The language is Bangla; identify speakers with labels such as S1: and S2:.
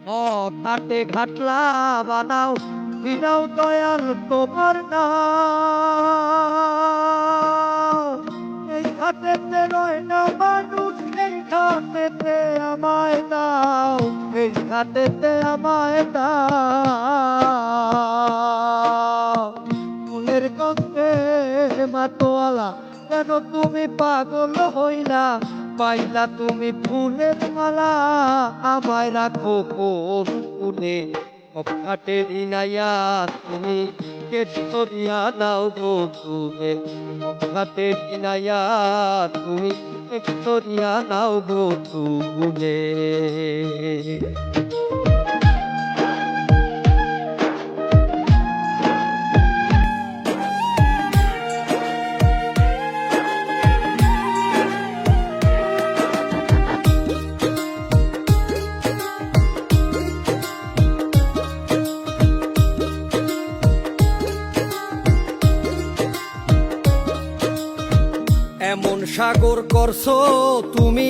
S1: ঘাটে ঘাটলা বানাও দিনাও দয়াল তোমার নাম। এই ঘাটেতে রয় না মানুষ, এই ঘাটেতে আমায় দাও, এই ঘাটেতে আমায় দাও। ফুলের গন্ধে মাতোয়ালা কেন তুমি পাগল হইলা, পাইলা তুমি ফুলের মালা, আমায় রাখো কোন কোণে। ঘাটের ইনাইয়া তুমি কেটো দিয়া দাও গো তুমি, ঘাটের ইনাইয়া তুমি কেটো দিয়া দাও গো তুমি।
S2: এমন সাগর করছো তুমি